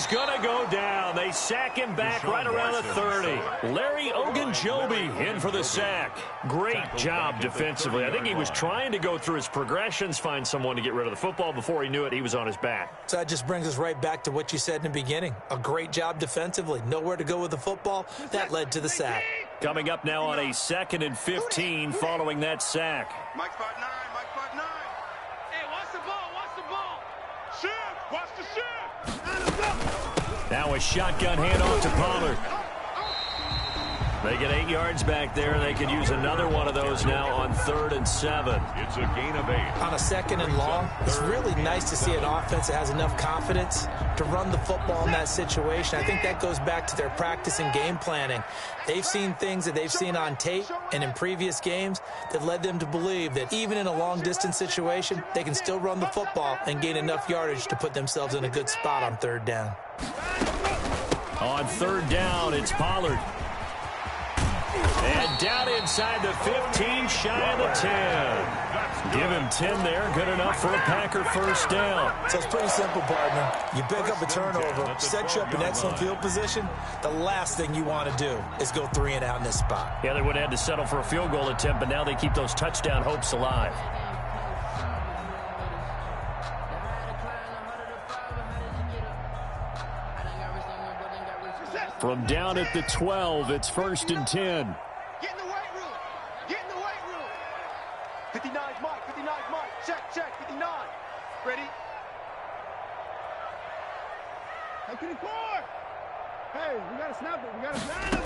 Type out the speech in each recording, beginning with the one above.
he's going to go down. They sack him back right around the 30. Larry Ogunjobi in for the sack. Great job defensively. I think he was trying to go through his progressions, find someone to get rid of the football. Before he knew it, he was on his back. So that just brings us right back to what you said in the beginning. A great job defensively. Nowhere to go with the football. That led to the sack. Coming up now on a 2nd and 15 following that sack. Mike 5-9, Mike 5-9. Hey, watch the ball, watch the ball. Shoot, watch the shoot. Now a shotgun handoff to Pollard. They get 8 yards back there. They could use another one of those now on 3rd and 7. It's a gain of 8. On a 2nd and long, it's really nice to see an offense that has enough confidence to run the football in that situation. I think that goes back to their practice and game planning. They've seen things that they've seen on tape and in previous games that led them to believe that even in a long-distance situation, they can still run the football and gain enough yardage to put themselves in a good spot on 3rd down. On 3rd down, it's Pollard. And down inside the 15, shy of the 10. Give him 10 there. Good enough for a Packer first down. So it's pretty simple, partner. You pick up a turnover, set you up in excellent field position. The last thing you want to do is go 3 and out in this spot. Yeah, they would have had to settle for a field goal attempt, but now they keep those touchdown hopes alive. From down at the 12, it's 1st and 10. Get in the weight room. Get in the weight room. 59's Mike, 59's Mike. Check, 59. Ready? Take it to court. Hey, we got to snap it. We got to snap it.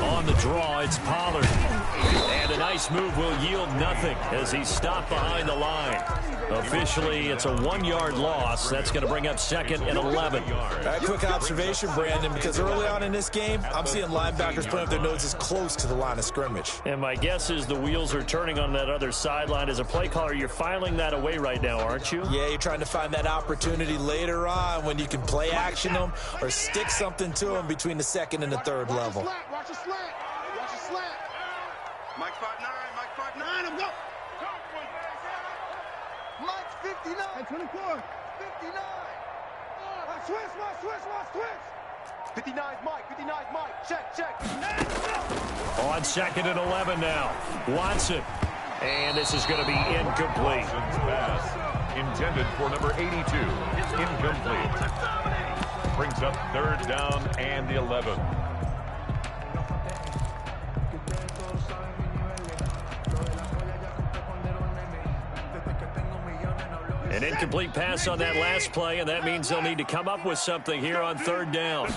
On the draw, it's Pollard. And a nice move will yield nothing as he's stopped behind the line. Officially, it's a 1-yard loss. That's going to bring up 2nd and 11. A quick observation, Brandon, because early on in this game, I'm seeing linebackers putting up their noses close to the line of scrimmage. And my guess is the wheels are turning on that other sideline. As a play caller, you're filing that away right now, aren't you? Yeah, you're trying to find that opportunity later on when you can play action them or stick something to them between the 2nd and the 3rd level. Watch a slant. Watch a slant. Mike 5-9, Mike 5-9. I'm go. Mike 59. Hey, 24. 59. Switch. 59's Mike, 59's Mike. Check. On 2nd and 11 now. Watson. And this is going to be incomplete. Pass intended for number 82. Incomplete. Brings up 3rd down and 11. An incomplete pass on that last play, and that means they'll need to come up with something here on 3rd down.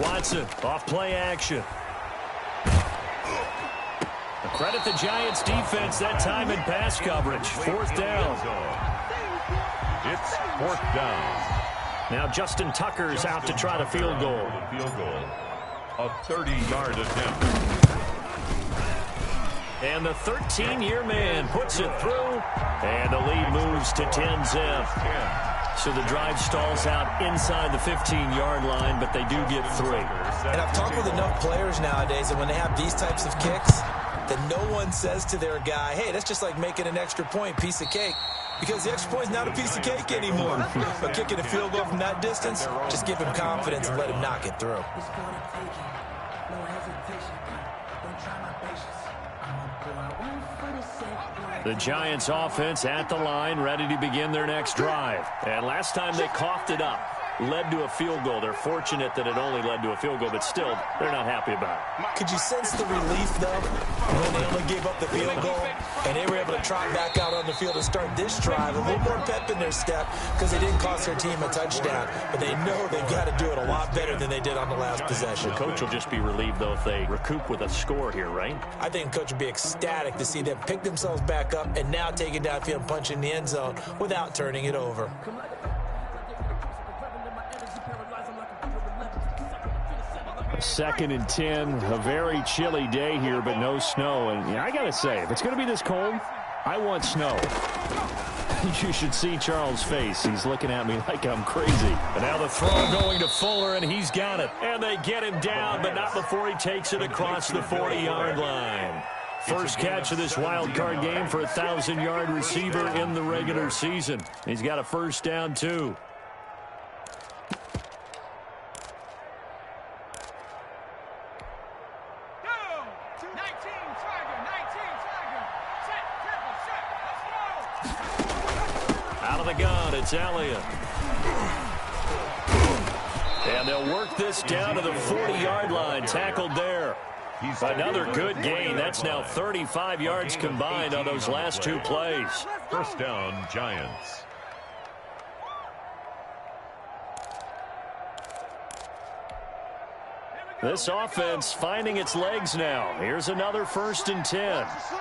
Watson off play action. Credit the Giants defense that time in pass coverage. 4th down. It's 4th down. Now Justin Tucker's out to try the field goal. A 30-yard attempt. And the 13-year man puts it through, and the lead moves to 10-zip. So the drive stalls out inside the 15-yard line, but they do get 3. And I've talked with enough players nowadays that when they have these types of kicks, that no one says to their guy, hey, that's just like making an extra point, piece of cake. Because the extra point is not a piece of cake anymore. But kicking a field goal from that distance, just give him confidence and let him knock it through. The Giants offense at the line, ready to begin their next drive. And last time they coughed it up, led to a field goal. They're fortunate that it only led to a field goal, but still, they're not happy about it. Could you sense the relief, though, when they only gave up the field goal and they were able to trot back out on the field and start this drive? A little more pep in their step because they didn't cost their team a touchdown, but they know they've got to do it a lot better than they did on the last possession. The coach will just be relieved, though, if they recoup with a score here, right? I think the coach would be ecstatic to see them pick themselves back up and now take it downfield and punch in the end zone without turning it over. Second and 10, a very chilly day here, but no snow. And I got to say, if it's going to be this cold, I want snow. You should see Charles' face. He's looking at me like I'm crazy. And now the throw going to Fuller, and he's got it. And they get him down, but not before he takes it across the 40-yard line. First catch of this wild card game for a 1,000-yard receiver in the regular season. He's got a first down, too. It's Elliott. And they'll work this down to the 40-yard line. Tackled there. Another good gain. That's now 35 yards combined on those last two plays. First down, Giants. This offense finding its legs now. Here's another 1st and 10. Max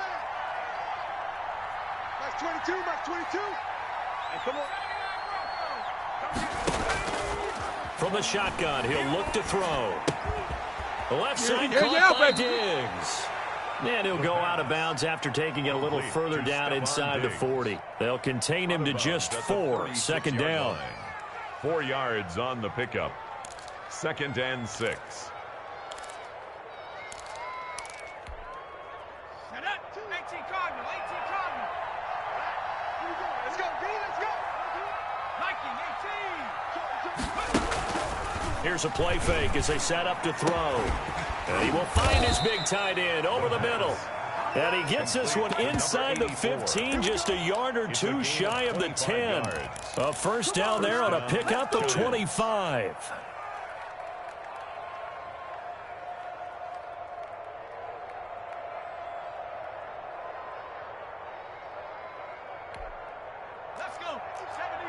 22, Max 22. Hey, come on. From the shotgun, he'll look to throw. The left side caught by Diggs. And he'll go out of bounds after taking it a little further down inside the 40. They'll contain him to just 4. Second down. 4 yards on the pickup. 2nd and 6. Here's a play fake as they set up to throw. And he will find his big tight end over the middle. And he gets this one inside the 15, just a yard or two shy of the 10. A first down there on a pickup of 25. Let's go. 70,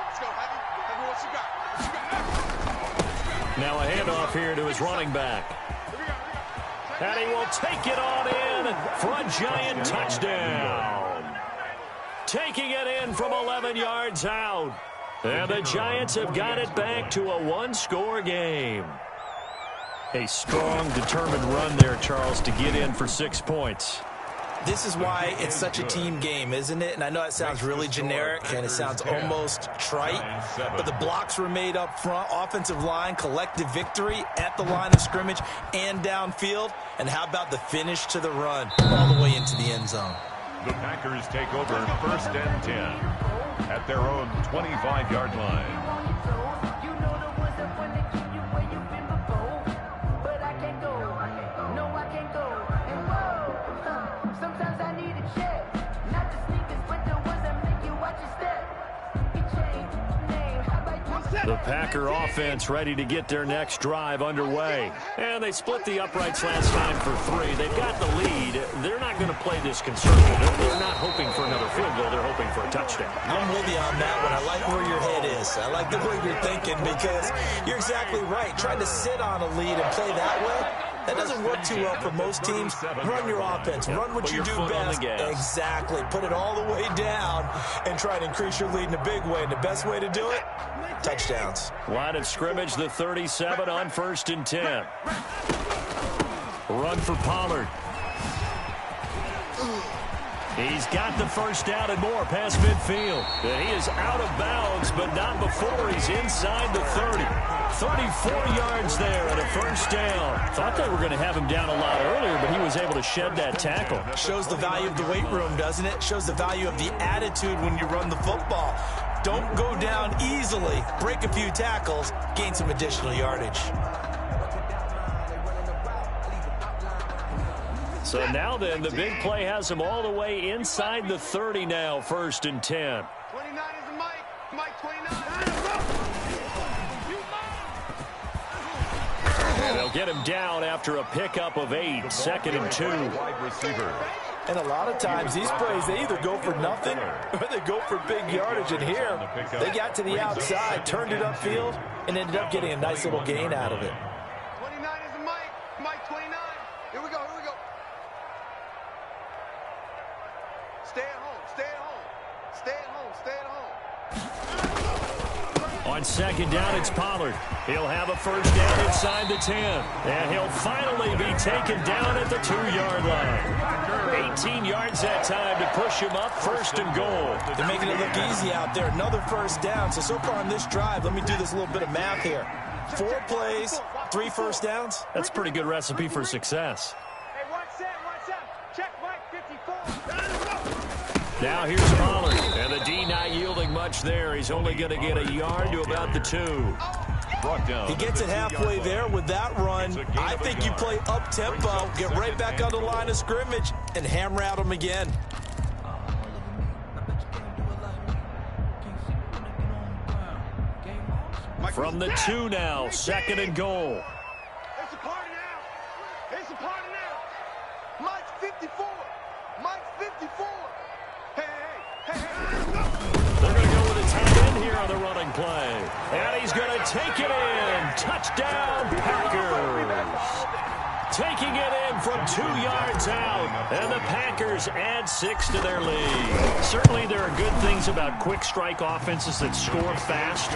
let's go, Heavy. Heavy, what you got? Now a handoff here to his running back. And he will take it on in for a Giant touchdown. Taking it in from 11 yards out. And the Giants have got it back to a one-score game. A strong, determined run there, Charles, to get in for 6 points. This is why it's such a team game, isn't it? And I know it sounds really generic and it sounds almost trite, but the blocks were made up front, offensive line, collective victory at the line of scrimmage and downfield. And how about the finish to the run all the way into the end zone? The Packers take over 1st and 10 at their own 25-yard line. The Packer offense ready to get their next drive underway. And they split the uprights last time for 3. They've got the lead. They're not going to play this conservative. They're not hoping for another field goal. They're hoping for a touchdown. I'm with you on that one. I like where your head is. I like the way you're thinking because you're exactly right. Trying to sit on a lead and play that way, that doesn't work too well for most teams. Run your offense. Run what you do best. Exactly. Put it all the way down and try to increase your lead in a big way. And the best way to do it, touchdowns. Line of scrimmage, the 37 on 1st and 10. Run for Pollard. He's got the first down and more past midfield. And he is out of bounds, but not before he's inside the 30. 34 yards there and a first down. Thought they were going to have him down a lot earlier, but he was able to shed that tackle. Shows the value of the weight room, doesn't it? Shows the value of the attitude when you run the football. Don't go down easily. Break a few tackles. Gain some additional yardage. So now then, the big play has him all the way inside the 30 now, 1st and 10. 29 is the Mike. Mike 29. And they'll get him down after a pickup of 8, 2nd and 2. Wide receiver. And a lot of times these plays, they either go for nothing or they go for big yardage. And here, they got to the outside, turned it upfield, and ended up getting a nice little gain out of it. 29 is the Mike. Mike 29. Here we go. Here we go. Stay at home. Stay at home. Stay at home. Stay at home. On 2nd down, it's Pollard. He'll have a first down inside the 10. And he'll finally be taken down at the 2-yard line. 18 yards that time to push him up 1st and goal. They're making it look easy out there. Another first down. So far on this drive, let me do this little bit of math here. 4 plays, 3 first downs. That's a pretty good recipe for success. Hey, watch that. Check Mike 54. Now here's Pollard. And the D not yielding much there. He's only going to get a yard to about the 2. Brought down. He gets it halfway there with that run. I think you play up-tempo, get right back on the line of scrimmage, and hammer at him again. From the 2 now, 2nd and goal. It's a party now. It's a party now. Mike's 54. Mike's 54. Hey, hey, hey, hey. They're going to go with a tight end here on the running play. And he's going to take it in. Touchdown, Packers. Taking it in from 2 yards out. And the Packers add 6 to their lead. Certainly there are good things about quick strike offenses that score fast.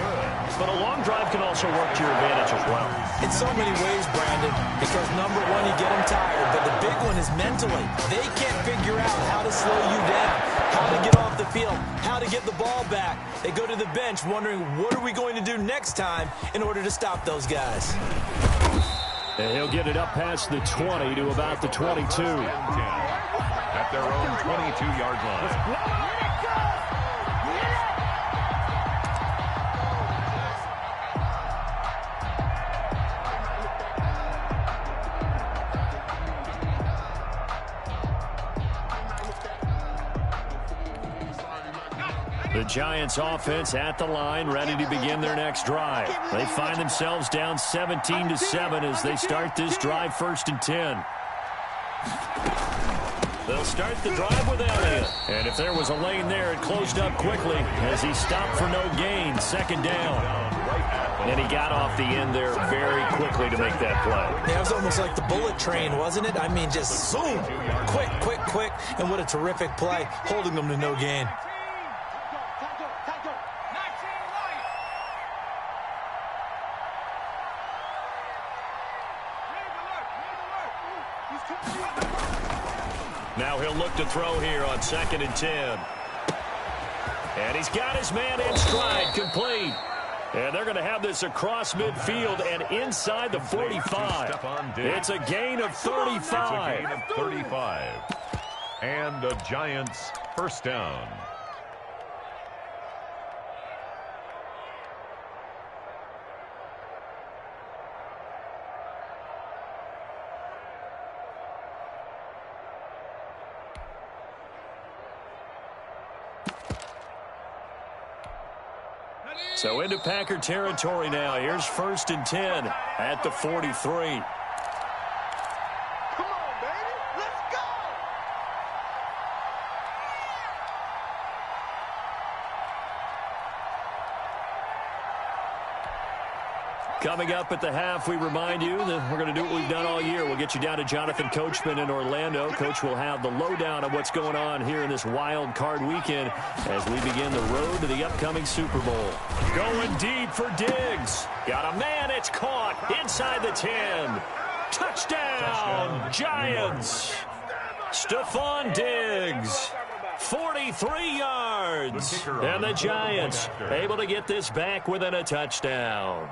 But a long drive can also work to your advantage as well. In so many ways, Brandon, because number one, you get them tired. But the big one is mentally. They can't figure out how to slow you down, how to get off the field, how to get the ball back. They go to the bench wondering, what are we going to do next time in order to stop those guys? And he'll get it up past the 20 to about the 22. At their own 22-yard line. The Giants offense at the line, ready to begin their next drive. They find themselves down 17-7 as they start this drive 1st and 10. They'll start the drive with Elliott. And if there was a lane there, it closed up quickly as he stopped for no gain. 2nd down. And he got off the end there very quickly to make that play. Yeah, it was almost like the bullet train, wasn't it? I mean, just zoom. Quick, quick, quick. And what a terrific play, holding them to no gain. Now he'll look to throw here on 2nd and 10. And he's got his man in stride, complete. And they're going to have this across midfield and inside the 45. It's a gain of 35. It's a gain of 35. And the Giants first down. So into Packer territory now. Here's 1st and 10 at the 43. Come on, baby. Let's go. Coming up at the half, we remind you that we're going to do what we've done all year. We'll get you down to Jonathan Coachman in Orlando. Coach will have the lowdown of what's going on here in this wild card weekend as we begin the road to the upcoming Super Bowl. Going deep for Diggs. Got a man, it's caught inside the 10. Touchdown, Giants. Stephon Diggs. 43 yards. And the Giants able to get this back within a touchdown.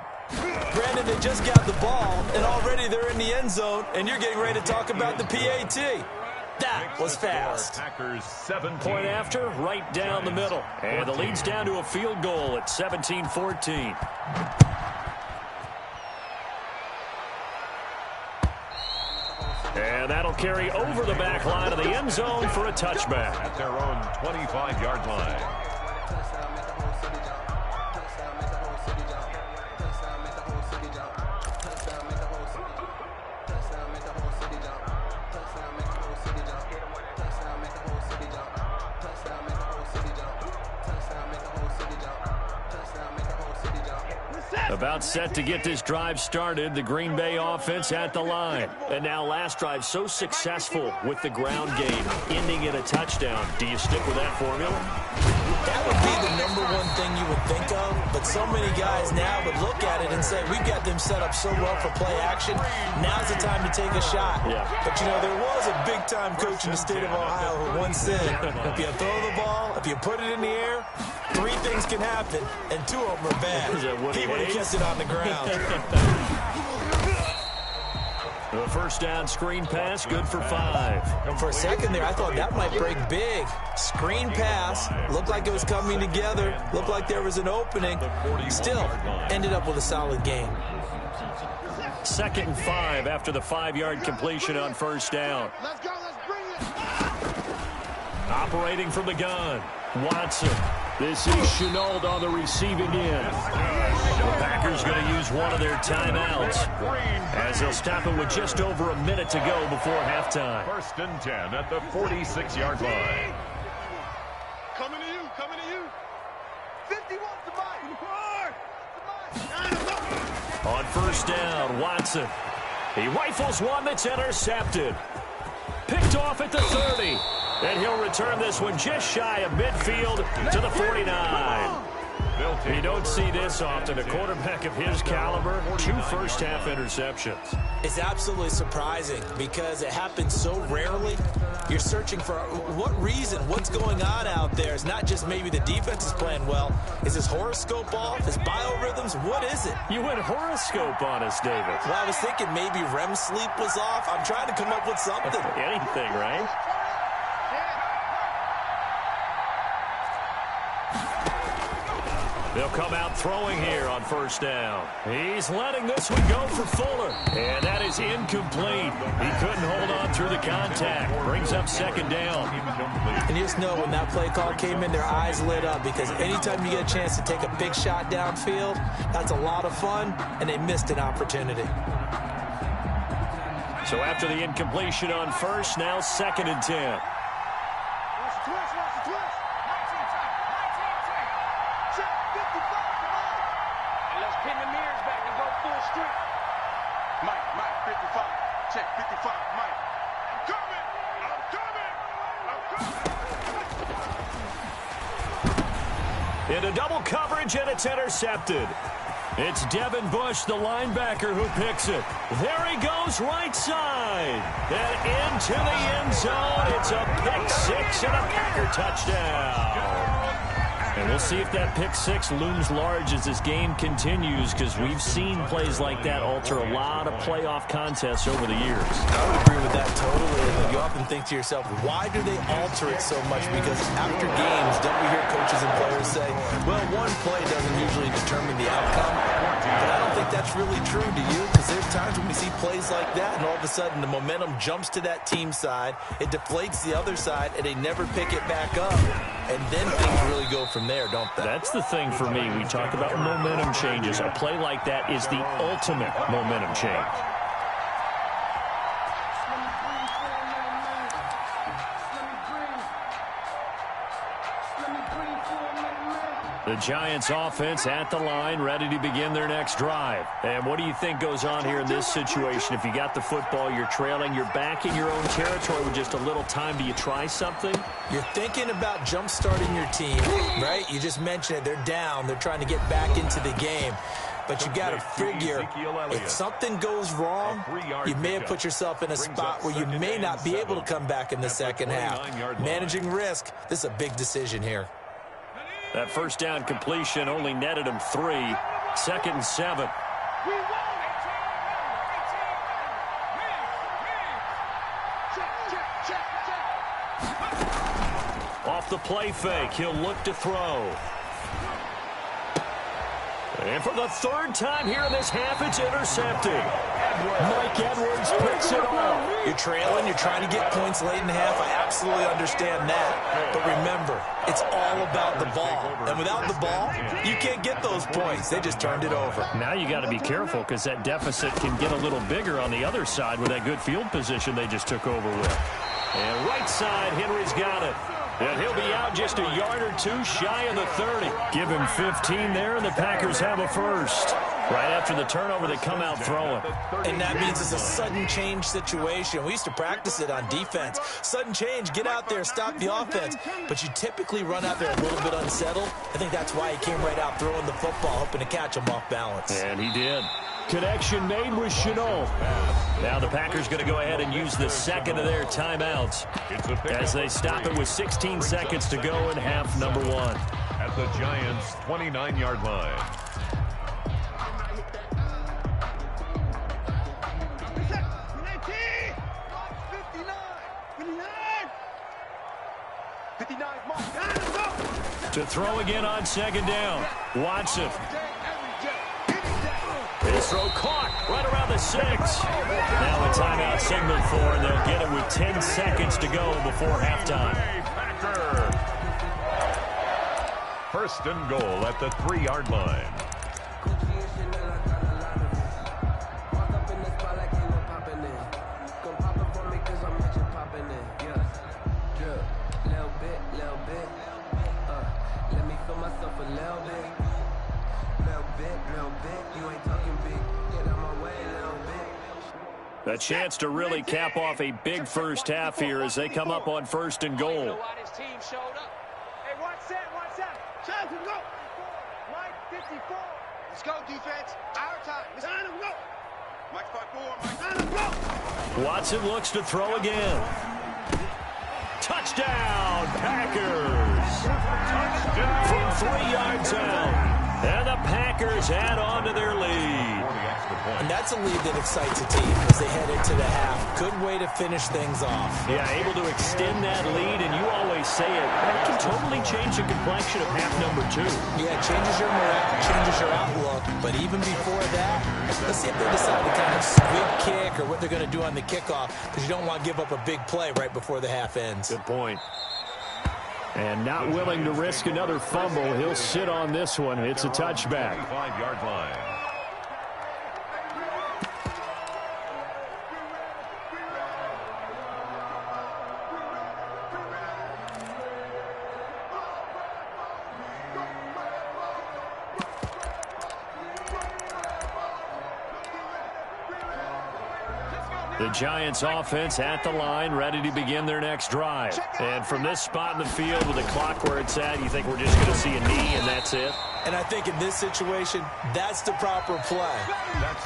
Brandon, they just got the ball, and already they're in the end zone, and you're getting ready to talk about the PAT. That was fast. Point after, right down the middle. And the lead's down to a field goal at 17-14. And that'll carry over the back line of the end zone for a touchback. At their own 25-yard line. About set to get this drive started. The Green Bay offense at the line. And now last drive so successful with the ground game, ending in a touchdown. Do you stick with that formula? That would be the number one thing you would think of, but so many guys now would look at it and say, we've got them set up so well for play action. Now's the time to take a shot. Yeah. But, you know, there was a big-time coach in the state of Ohio who once said, if you throw the ball, if you put it in the air, 3 things can happen, and 2 of them are bad. He would have kept it on the ground. The first down screen pass, good for 5. And for a second there, I thought that might break big. Screen pass, looked like it was coming together, looked like there was an opening. Still, ended up with a solid gain. 2nd and 5 after the 5-yard completion on first down. Let's go. Let's bring it. Operating from the gun, Watson. This is Chenault on the receiving end. The Packers going to use one of their timeouts as they'll stop it with just over a minute to go before halftime. 1st and 10 at the 46-yard line. Coming to you, coming to you. 51 to Mike. On 1st down, Watson. He rifles one that's intercepted. Picked off at the 30. And he'll return this one just shy of midfield to the 49. You don't see this often. A quarterback of his caliber, 2 first-half interceptions. It's absolutely surprising because it happens so rarely. You're searching for what reason, what's going on out there. It's not just maybe the defense is playing well. Is his horoscope off? His biorhythms? What is it? You went horoscope on us, David. Well, I was thinking maybe REM sleep was off. I'm trying to come up with something. Anything, right? They'll come out throwing here on 1st down. He's letting this one go for Fuller. And that is incomplete. He couldn't hold on through the contact. Brings up 2nd down. And you just know when that play call came in, their eyes lit up because anytime you get a chance to take a big shot downfield, that's a lot of fun, and they missed an opportunity. So after the incompletion on 1st, now 2nd and 10. Check 55, Mike. I'm coming. Into double coverage, and it's intercepted. It's Devin Bush, the linebacker, who picks it. There he goes, right side. And into the end zone. It's a pick 6 and a Packer touchdown. And we'll see if that pick 6 looms large as this game continues, because we've seen plays like that alter a lot of playoff contests over the years. I would agree with that totally. And you often think to yourself, why do they alter it so much? Because after games, don't we hear coaches and players say, well, one play doesn't usually determine the outcome? But I don't think that's really true, do you? Because there's times when we see plays like that, and all of a sudden the momentum jumps to that team side, it deflates the other side, and they never pick it back up. And then things really go from there, don't they? That's the thing for me. We talk about momentum changes. A play like that is the ultimate momentum change. The Giants offense at the line, ready to begin their next drive. And what do you think goes on here in this situation? If you got the football, you're trailing, you're back in your own territory with just a little time. Do you try something? You're thinking about jump-starting your team, right? You just mentioned it. They're down. They're trying to get back into the game. But you got to figure, if something goes wrong, you may have put yourself in a spot where you may not be able to come back in the second half. Managing risk, this is a big decision here. That 1st down completion only netted him 3. 2nd and 7. Off the play fake, he'll look to throw. And for the 3rd time here in this half, it's intercepted. Mike Edwards picks it off. You're trailing. You're trying to get points late in the half. I absolutely understand that. But remember, it's all about the ball. And without the ball, you can't get those points. They just turned it over. Now you got to be careful because that deficit can get a little bigger on the other side with that good field position they just took over with. And right side, Henry's got it. And he'll be out just a yard or 2 shy of the 30. Give him 15 there, and the Packers have a first. Right after the turnover, they come out throwing. And that means it's a sudden change situation. We used to practice it on defense. Sudden change, get out there, stop the offense. But you typically run out there a little bit unsettled. I think that's why he came right out throwing the football, hoping to catch him off balance. And he did. Connection made with Chenault. Now the Packers going to go ahead and use the 2nd of their timeouts as they stop it with 16 seconds to go in half number 1. At the Giants' 29-yard line. To throw again on 2nd down. Watson. His throw caught right around the 6. Now a timeout signaled for, and they'll get it with 10 seconds to go before halftime. First and goal at the 3-yard line. A chance to really cap off a big first half here as they come up on first and goal. Hey, watch that, watch that. Chance, let's go. Mike 54. Let's go, defense. Our time. Let's go. Mike 54. Let's go. Watson looks to throw again. Touchdown, Packers. From 3 yards out. And the Packers add on to their lead. And that's a lead that excites a team as they head into the half. Good way to finish things off. Yeah, able to extend that lead, and you always say it can totally change the complexion of half number 2. Yeah, it changes your morale, changes your outlook. But even before that, let's see if they decide to kind of squib kick or what they're going to do on the kickoff, because you don't want to give up a big play right before the half ends. Good point. And not willing to risk another fumble, he'll sit on this one. It's a touchback. 5-yard line. The Giants offense at the line, ready to begin their next drive. And from this spot in the field with the clock where it's at, you think we're just going to see a knee and that's it? And I think in this situation, that's the proper play.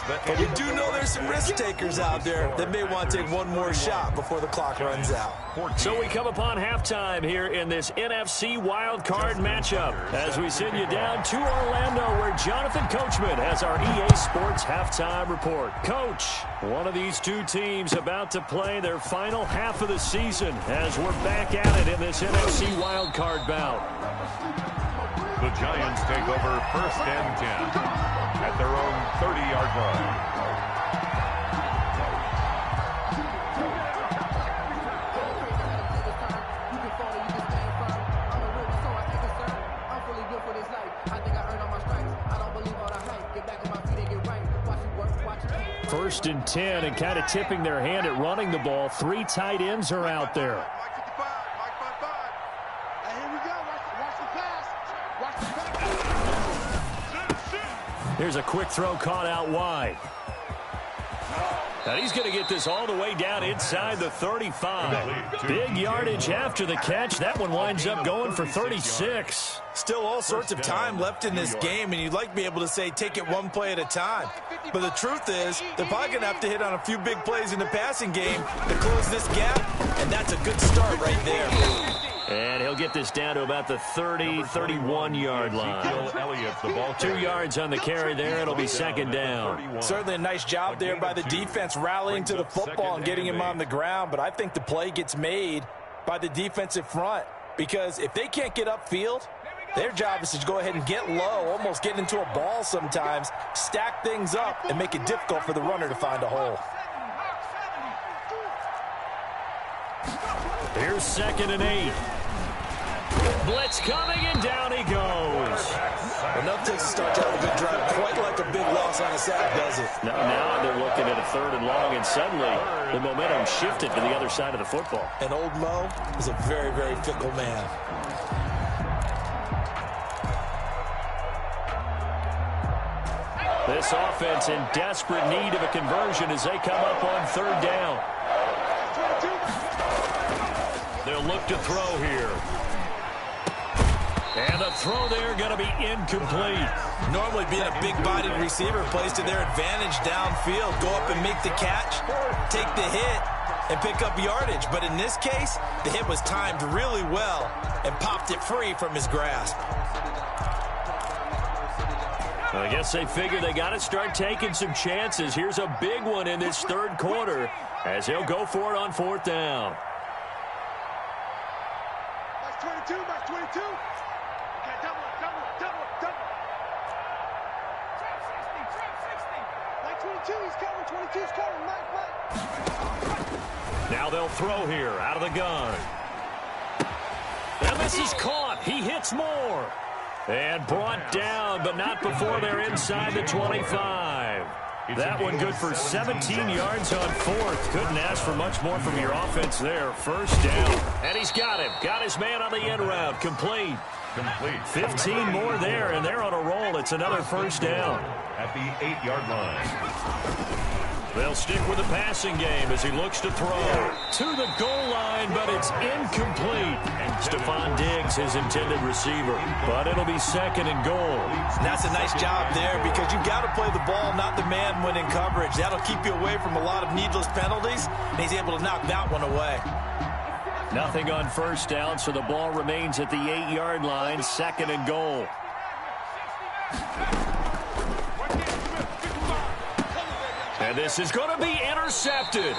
But we do know there's some risk takers out there that may want to take one more shot before the clock runs out. So we come upon halftime here in this NFC wild card matchup as we send you down to Orlando where Jonathan Coachman has our EA Sports halftime report. Coach, one of these two teams about to play their final half of the season as we're back at it in this NFC wild card bout. The Giants take over first and 10 at their own 30-yard line. First and 10 and kind of tipping their hand at running the ball. 3 tight ends are out there. Mike 55, Mike 55. And here we go. Watch the pass. Watch the pass. Here's a quick throw caught out wide. And he's going to get this all the way down inside the 35. Big yardage after the catch. That one winds up going for 36. Still all sorts of time left in this game, and you'd like to be able to say take it one play at a time. But the truth is, they're probably going to have to hit on a few big plays in the passing game to close this gap, and that's a good start right there. And he'll get this down to about the 30, 31-yard line. 2 yards on the carry there. It'll be second down. Certainly a nice job there by the defense rallying to the football and getting him on the ground, but I think the play gets made by the defensive front because if they can't get upfield, their job is to go ahead and get low, almost get into a ball sometimes, stack things up, and make it difficult for the runner to find a hole. Here's second and 8. Blitz coming, and down he goes. Enough takes to start out a good drive. Quite like a big loss on a sack, does it? Now they're looking at a 3rd and long, and suddenly the momentum shifted to the other side of the football. And old Mo is a very, very fickle man. This offense in desperate need of a conversion as they come up on 3rd down. They'll look to throw here. And the throw there going to be incomplete. Normally being a big-bodied receiver plays to their advantage downfield. Go up and make the catch, take the hit, and pick up yardage. But in this case, the hit was timed really well and popped it free from his grasp. I guess they figure they got to start taking some chances. Here's a big one in this 3rd quarter as he'll go for it on 4th down. That's 22, that's 22. Okay, double. Like 22, he's coming, 22's coming, Mike. Now they'll throw here out of the gun. And this is caught. He hits more. And brought down, but not before they're inside the 25. That one good for 17 yards on fourth. Couldn't ask for much more from your offense there. First down. And he's got him. Got his man on the end route. Complete. 15 more there, and they're on a roll. It's another first down. At the 8-yard line. They'll stick with the passing game as he looks to throw to the goal line, but it's incomplete. Stephon Diggs, his intended receiver, but it'll be second and goal. And that's a nice job there because you've got to play the ball, not the man when in coverage. That'll keep you away from a lot of needless penalties, and he's able to knock that one away. Nothing on first down, so the ball remains at the 8-yard line, second and goal. And this is going to be intercepted.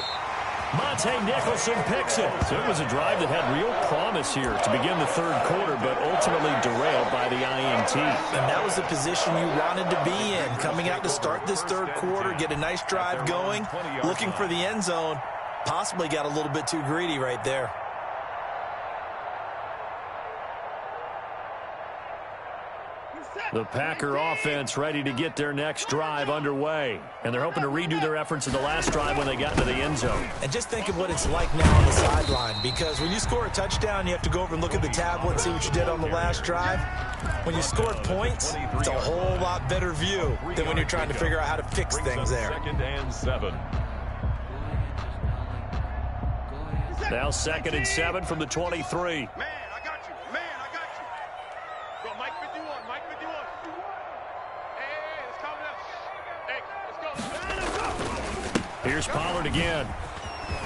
Monte Nicholson picks it. So it was a drive that had real promise here to begin the third quarter, but ultimately derailed by the INT. And that was the position you wanted to be in. Coming out to start this third quarter, get a nice drive going, looking for the end zone. Possibly got a little bit too greedy right there. The Packer offense ready to get their next drive underway. And they're hoping to redo their efforts in the last drive when they got into the end zone. And just think of what it's like now on the sideline, because when you score a touchdown, you have to go over and look at the tablet and see what you did on the last drive. When you scored points, it's a whole lot better view than when you're trying to figure out how to fix things there. Second and 7. Now second and 7 from the 23. Here's Pollard again.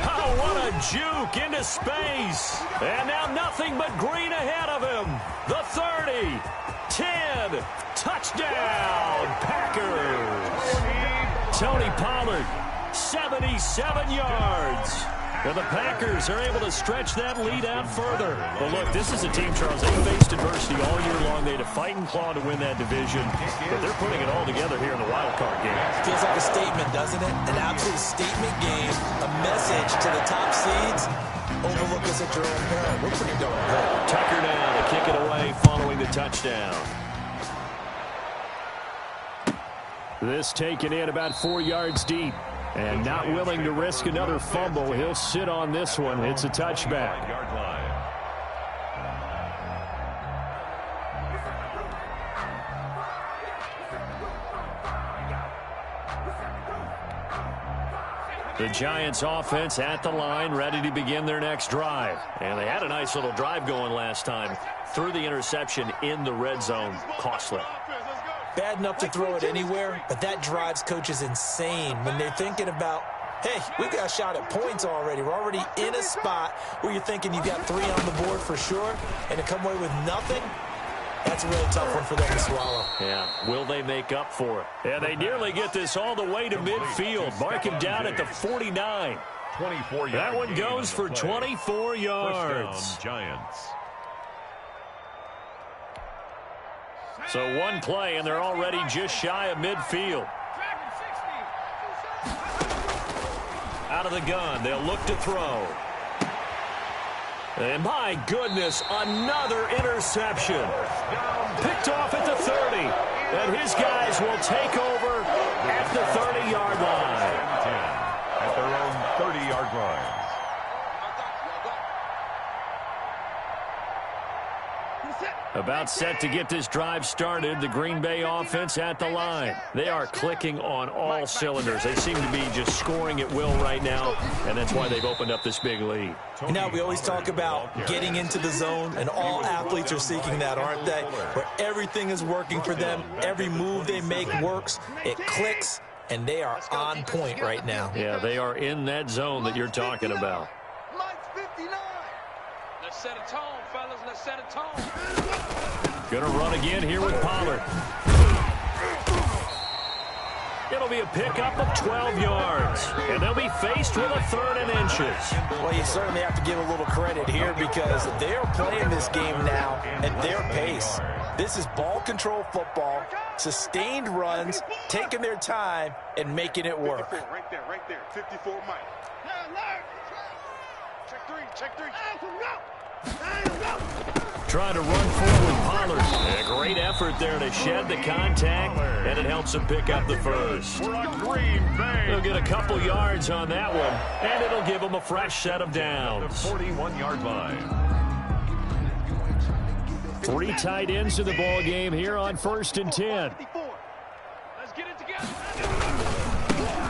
Oh, what a juke into space. And now nothing but green ahead of him. The 30, 10, touchdown, Packers. Tony Pollard, 77 yards. Well, the Packers are able to stretch that lead out further. Well, look, this is a team, Charles, they faced adversity all year long. They had to fight and claw to win that division, but they're putting it all together here in the wild card game. Feels like a statement, doesn't it? An absolute statement game, a message to the top seeds. Overlook us at your own peril. We're pretty darn good. Tucker now to kick it away following the touchdown. This taken in about 4 yards deep. And not willing to risk another fumble. He'll sit on this one. It's a touchback. The Giants offense at the line, ready to begin their next drive. And they had a nice little drive going last time. Threw the interception in the red zone. Costly. Bad enough to throw it anywhere, but that drives coaches insane when they're thinking about, hey, we've got a shot at points already. We're already in a spot where you're thinking you've got 3 on the board for sure, and to come away with nothing, that's a really tough one for them to swallow. Yeah, will they make up for it? Yeah, they nearly get this all the way to midfield. Mark him down at the 49. 24 yards. That one goes for 24 yards. First down, Giants. So one play, and they're already just shy of midfield. Out of the gun, they'll look to throw. And my goodness, another interception. Picked off at the 30. And his guys will take over at the 30-yard line. At their own 30-yard line. About set to get this drive started. The Green Bay offense at the line. They are clicking on all cylinders. They seem to be just scoring at will right now, and that's why they've opened up this big lead. You know, we always talk about getting into the zone, and all athletes are seeking that, aren't they? Where everything is working for them. Every move they make works. It clicks, and they are on point right now. Yeah, they are in that zone that you're talking about. Let's set a tone, fellas. Let's set a tone. Gonna run again here with Pollard. It'll be a pickup of 12 yards. And they'll be faced with a 3rd and inches. Well, you certainly have to give a little credit here because they're playing this game now at their pace. This is ball control football, sustained runs, taking their time, and making it work. Right there. 54 Mike. Check three. Trying to run forward, Pollard. A great effort there to shed the contact, and it helps him pick up the first. They'll get a couple yards on that one, and it'll give them a fresh set of downs. The 41-yard line. 3 tight ends in the ball game here on 1st and 10. Let's get it together.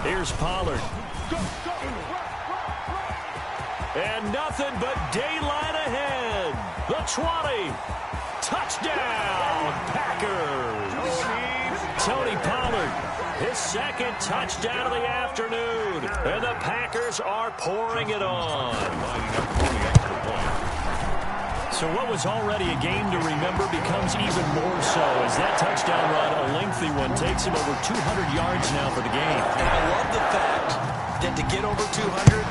Here's Pollard. And nothing but daylight ahead. The 20. Touchdown, Packers. Tony Pollard, his second touchdown of the afternoon. And the Packers are pouring it on. So what was already a game to remember becomes even more so as that touchdown run, a lengthy one, takes him over 200 yards now for the game. And I love the fact that to get over 200,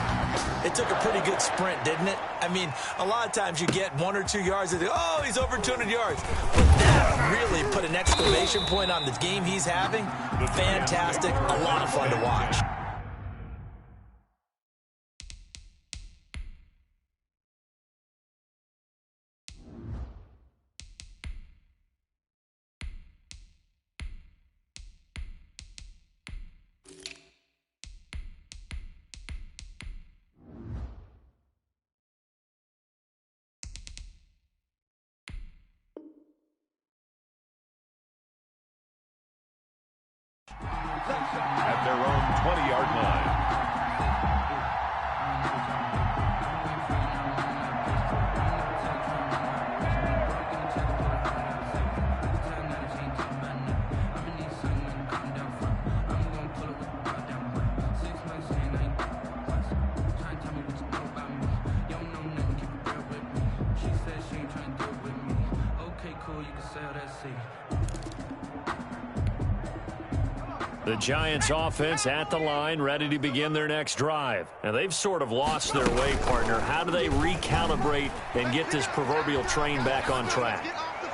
it took a pretty good sprint, didn't it? I mean, a lot of times you get 1 or 2 yards and oh, he's over 200 yards. But that really put an exclamation point on the game he's having. Fantastic. A lot of fun to watch. At their own 20-yard line. The Giants offense at the line, ready to begin their next drive. Now, they've sort of lost their way, partner. How do they recalibrate and get this proverbial train back on track?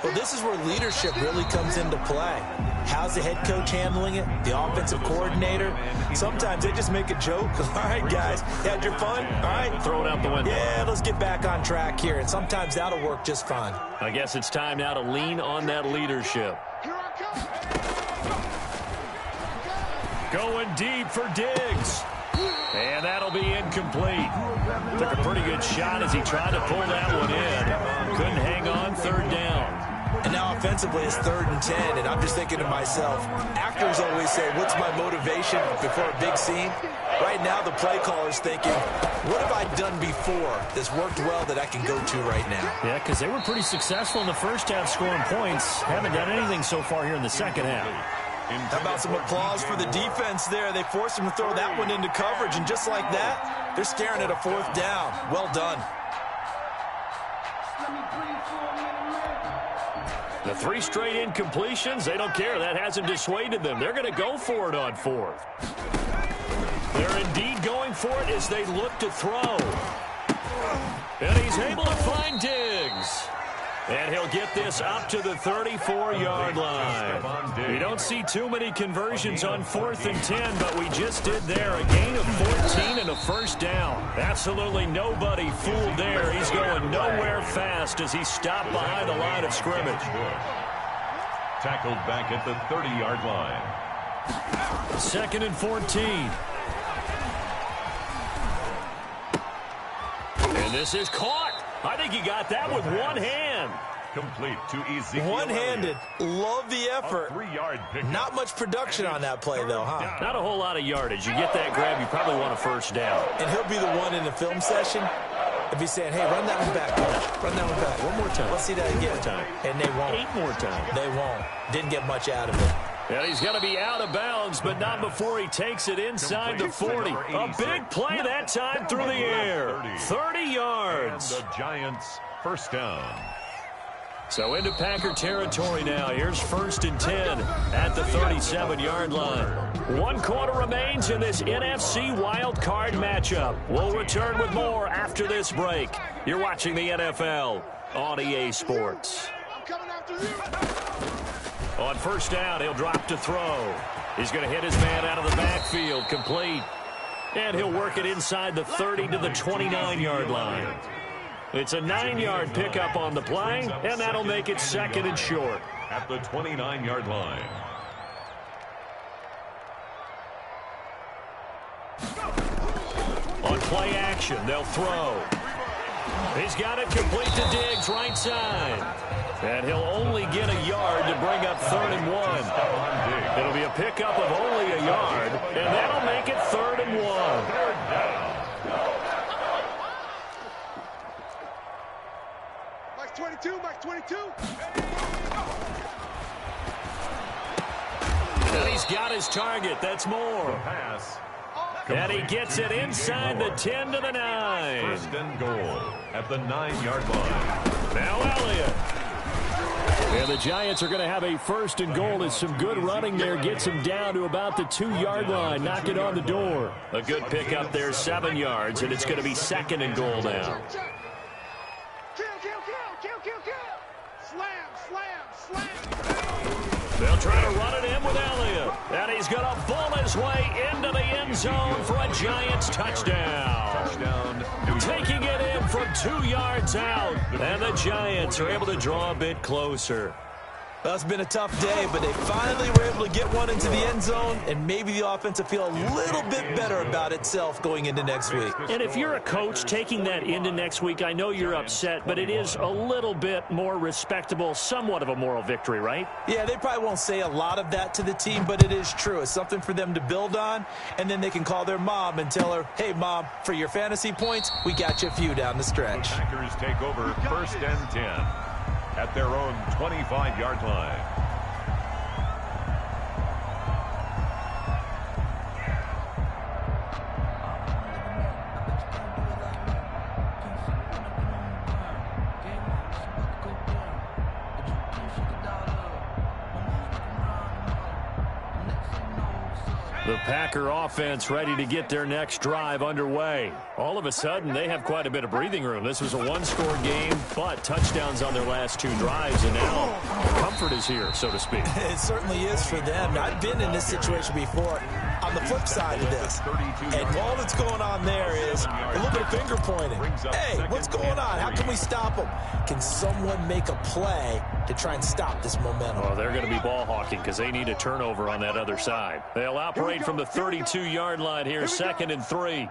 Well, this is where leadership really comes into play. How's the head coach handling it? The offensive coordinator? Sometimes they just make a joke. All right, guys, you had your fun? All right. Throw it out the window. Yeah, let's get back on track here. And sometimes that'll work just fine. I guess it's time now to lean on that leadership. Going deep for Diggs. And that'll be incomplete. Took a pretty good shot as he tried to pull that one in. Couldn't hang on, 3rd down. And now offensively it's 3rd and 10, and I'm just thinking to myself, actors always say, what's my motivation before a big scene? Right now the play caller's thinking, what have I done before that's worked well that I can go to right now? Yeah, because they were pretty successful in the first half scoring points. Haven't done anything so far here in the second half. How about some applause for the defense there? They forced him to throw that one into coverage, and just like that, they're staring at a 4th down. Well done. The 3 straight incompletions, they don't care. That hasn't dissuaded them. They're going to go for it on 4th. They're indeed going for it as they look to throw. And he's able to find Diggs. And he'll get this up to the 34-yard line. You don't see too many conversions on 4th and 10, but we just did there. A gain of 14 and a 1st down. Absolutely nobody fooled there. He's going nowhere fast as he stopped behind the line of scrimmage. Tackled back at the 30-yard line. 2nd and 14. And this is caught. I think he got that with one hand. Complete to Ezekiel. One-handed. Love the effort. 3-yard pick. Not much production on that play, though, huh? Not a whole lot of yardage. You get that grab, you probably want a 1st down. And he'll be the one in the film session if he's saying, hey, run that one back, coach. Run that one back. One more time. Let's see that again. One more time. And they won't. 8 more times. They won't. Didn't get much out of it. Yeah, he's going to be out of bounds, but not before he takes it inside the 40. A big play that time through the air. 30 yards. And the Giants' 1st down. So into Packer territory now. Here's 1st and 10 at the 37-yard line. 1 quarter remains in this NFC wildcard matchup. We'll return with more after this break. You're watching the NFL on EA Sports. On 1st down, he'll drop to throw. He's going to hit his man out of the backfield, complete. And he'll work it inside the 30 to the 29-yard line. It's a 9-yard pickup on the play, and that'll make it 2nd and short. At the 29-yard line. On play action, they'll throw. He's got it complete to Diggs, right side. And he'll only get a yard to bring up 3rd and 1. It'll be a pickup of only a yard, and that'll make it 3rd and 1. Mike 22, Mike 22. And he's got his target. That's more. Pass. And he gets it inside the 10 to the 9. 1st and goal at the 9-yard line. Now Elliott. And the Giants are going to have a 1st and goal as some good running there gets him down to about the 2-yard line. Knock it on the door. A good pickup there, 7 yards, and it's going to be 2nd and goal now. Kill, kill, kill, kill, kill, kill. Slam, slam, slam. They'll try to run it in with Elliott. And he's going to ball his way into the end zone for a Giants touchdown. Taking it in from 2 yards out. And the Giants are able to draw a bit closer. Well, it's been a tough day, but they finally were able to get one into the end zone, and maybe the offense will feel a little bit better about itself going into next week. And if you're a coach taking that into next week, I know you're upset, but it is a little bit more respectable, somewhat of a moral victory, right? Yeah, they probably won't say a lot of that to the team, but it is true. It's something for them to build on, and then they can call their mom and tell her, hey, Mom, for your fantasy points, we got you a few down the stretch. The Packers take over 1st and 10 at their own 25-yard line. The Packer offense ready to get their next drive underway. All of a sudden, they have quite a bit of breathing room. This was a one-score game, but touchdowns on their last 2 drives, and now comfort is here, so to speak. It certainly is for them. I've been in this situation before on the flip side of this. And all that's going on there is a little bit of finger pointing. Hey, what's going on? How can we stop them? Can someone make a play to try and stop this momentum? Well, they're going to be ball hawking because they need a turnover on that other side. They'll operate from the 32-yard line here, 2nd and 3.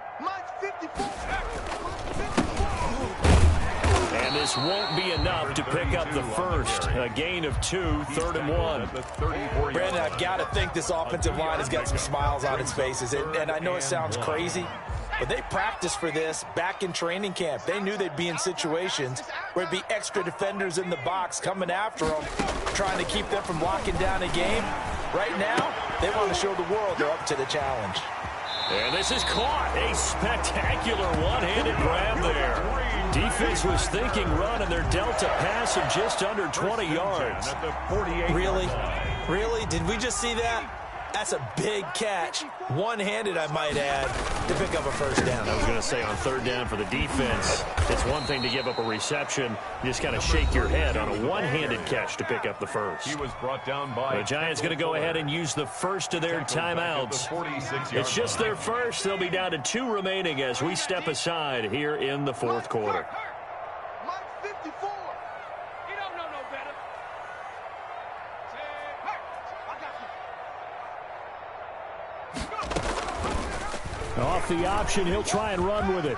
And this won't be enough to pick up the first. A gain of 2, 3rd and 1. Brandon, I've got to think this offensive line has got some smiles on its faces. And I know it sounds crazy, but they practiced for this back in training camp. They knew they'd be in situations where it'd be extra defenders in the box coming after them, trying to keep them from locking down a game. Right now, they want to show the world they're up to the challenge. And this is caught. A spectacular one-handed grab there. Defense was thinking run, and they're dealt a pass of just under 20 yards. Really? Really? Did we just see that? That's a big catch. One-handed, I might add, to pick up a 1st down. I was going to say on 3rd down for the defense, it's one thing to give up a reception. You just kind of shake your head on a one-handed catch to pick up the first. He was brought down by the Giants going to go ahead and use the first of their timeouts. It's just their first. They'll be down to 2 remaining as we step aside here in the 4th quarter. Mike 54. You don't know no better. Off the option, he'll try and run with it.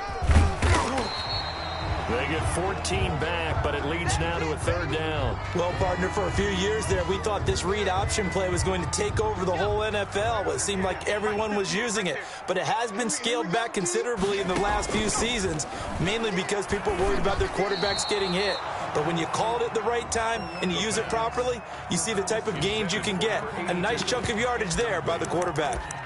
They get 14 back, but it leads now to a 3rd down. Well, partner, for a few years there, we thought this read option play was going to take over the whole NFL. It seemed like everyone was using it, but it has been scaled back considerably in the last few seasons, mainly because people are worried about their quarterbacks getting hit. But when you call it at the right time and you use it properly, you see the type of gains you can get. A nice chunk of yardage there by the quarterback.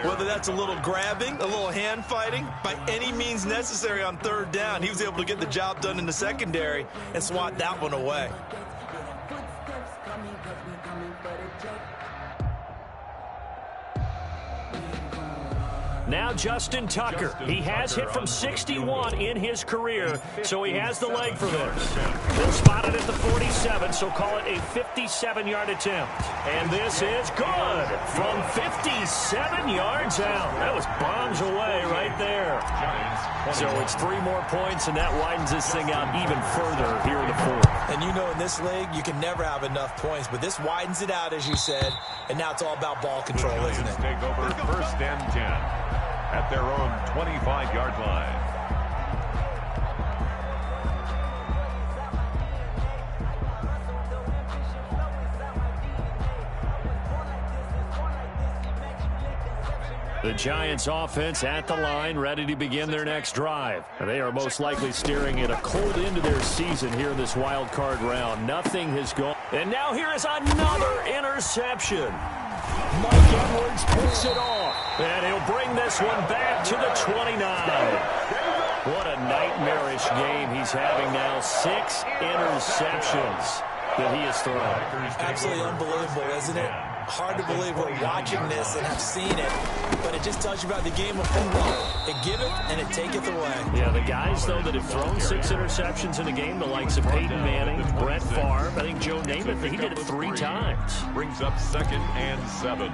Whether that's a little grabbing, a little hand fighting, by any means necessary on 3rd down, he was able to get the job done in the secondary and swat that one away. Now Justin Tucker. He has hit from 61 in his career, so he has the leg for this. They'll spot it at the 47, so call it a 57-yard attempt. And this is good from 57 yards out. That was bombs away right there. So it's 3 more points, and that widens this thing out even further here in the fourth. And you know in this league, you can never have enough points, but this widens it out, as you said, and now it's all about ball control, isn't it? Take over first and 10 at their own 25-yard line. The Giants offense at the line, ready to begin their next drive. They are most likely staring at a cold end to their season here in this wild card round. Nothing has gone. And now here is another interception. Mike Edwards picks it off. And he'll bring this one back to the 29. What a nightmarish game he's having now. 6 interceptions that he has thrown. Absolutely unbelievable, isn't it? Hard to believe we're watching this and have seen it, but it just tells you about the game of football. It giveth and it taketh away. Yeah, the guys, though, that have thrown 6 interceptions in a game, the likes of Peyton Manning, Brett Favre, I think Joe Namath, he did it 3 times. Brings up 2nd and 7.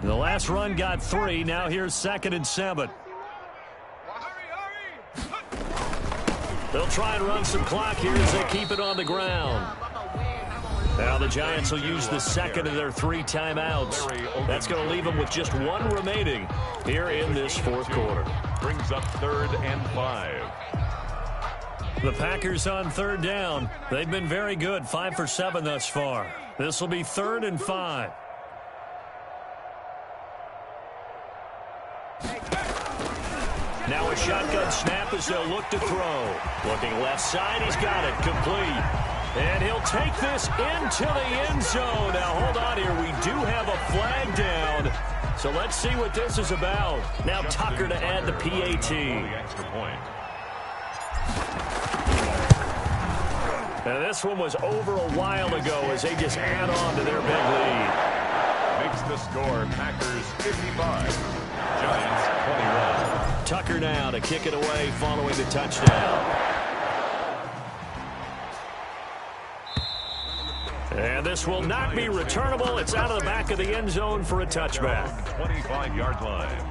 The last run got 3. Now here's 2nd and 7. They'll try and run some clock here as they keep it on the ground. Now the Giants will use the second of their 3 timeouts. That's going to leave them with just 1 remaining here in this fourth quarter. Brings up 3rd and 5. The Packers on 3rd down. They've been very good, 5 for 7 thus far. This will be 3rd and 5. Now a shotgun snap as they'll look to throw. Looking left side, he's got it, complete. And he'll take this into the end zone. Now, hold on here. We do have a flag down. So let's see what this is about. Now Tucker to add the PAT. Extra point. Now, this one was over a while ago as they just add on to their big lead. Makes the score Packers 55, Giants 21. Tucker now to kick it away following the touchdown. And this will not be returnable. It's out of the back of the end zone for a touchback. 25-yard line.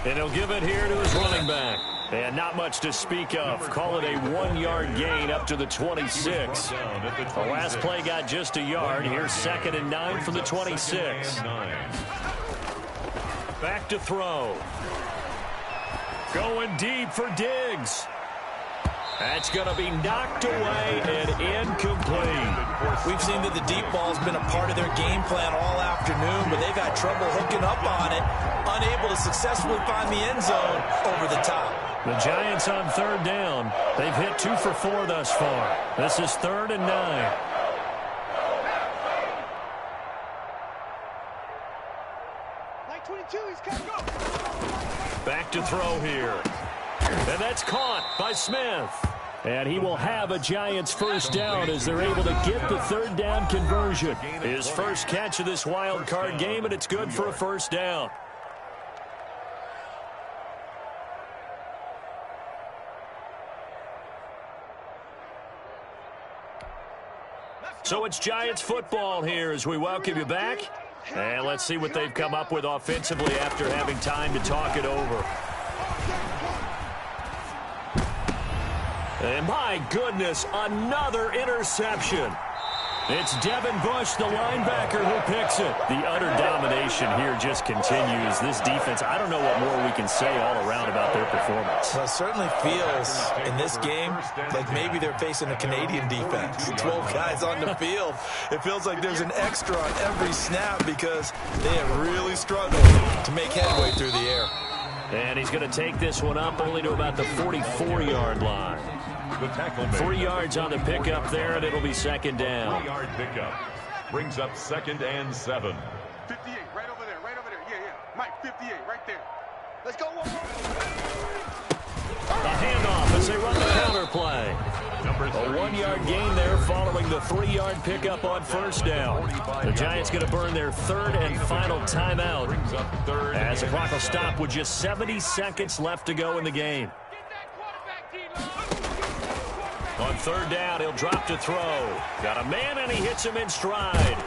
And he'll give it here to his running back. And not much to speak of. Call it a 1-yard gain up to the 26. The last play got just a yard. Here's 2nd and 9 from the 26. Back to throw. Going deep for Diggs. That's going to be knocked away and incomplete. We've seen that the deep ball's been a part of their game plan all afternoon, but they've had trouble hooking up on it, unable to successfully find the end zone over the top. The Giants on 3rd down. They've hit 2 for 4 thus far. This is 3rd and 9. Like 22, he's coming. Go. Back to throw here. And that's caught by Smith. And he will have a Giants first down as they're able to get the 3rd down conversion. His first catch of this wild card game, and it's good for a first down. So it's Giants football here as we welcome you back. And let's see what they've come up with offensively after having time to talk it over. And my goodness, another interception. It's Devin Bush, the linebacker, who picks it. The utter domination here just continues. This defense, I don't know what more we can say all around about their performance. Well, it certainly feels in this game like maybe they're facing a Canadian defense. 12 guys on the field. It feels like there's an extra on every snap because they have really struggled to make headway through the air. And he's going to take this one up only to about the 44-yard line. The tackle 3 yards on the pickup there, and it'll be 2nd down. 3-yard pickup. Brings up 2nd and 7. 58, right over 58, right there. Let's go. A handoff as they run the counter play. A 1-yard gain there following the 3-yard pickup on first down. The Giants going to burn their third and final timeout as the clock will stop with just 70 seconds left to go in the game. On third down, he'll drop to throw. Got a man, and he hits him in stride.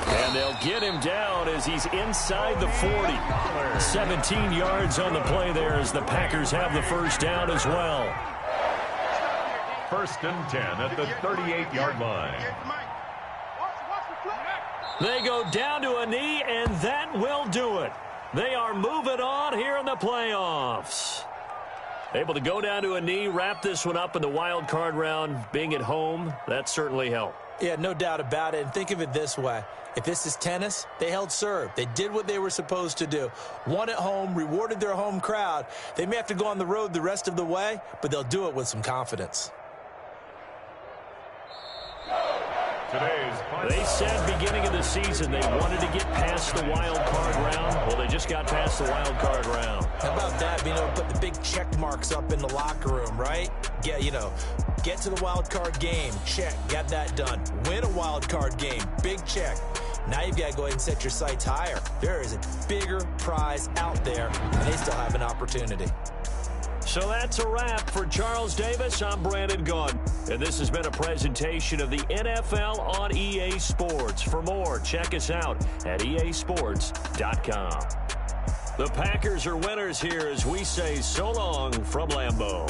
And they'll get him down as he's inside the 40. 17 yards on the play there as the Packers have the first down as well. First and 10 at the 38-yard line. They go down to a knee, and that will do it. They are moving on here in the playoffs. Able to go down to a knee, wrap this one up in the wild card round. Being at home, that certainly helped. Yeah, no doubt about it. And think of it this way. If this is tennis, they held serve. They did what they were supposed to do. Won at home, rewarded their home crowd. They may have to go on the road the rest of the way, but they'll do it with some confidence. They said beginning of the season they wanted to get past the wild card round. Well, they just got past the wild card round. How about that, being able to put the big check marks up in the locker room, right? Get to the wild card game, check, got that done. Win a wild card game, big check. Now you've got to go ahead and set your sights higher. There is a bigger prize out there, and they still have an opportunity. So that's a wrap for Charles Davis. I'm Brandon Gaudin, and this has been a presentation of the NFL on EA Sports. For more, check us out at easports.com. The Packers are winners here as we say so long from Lambeau.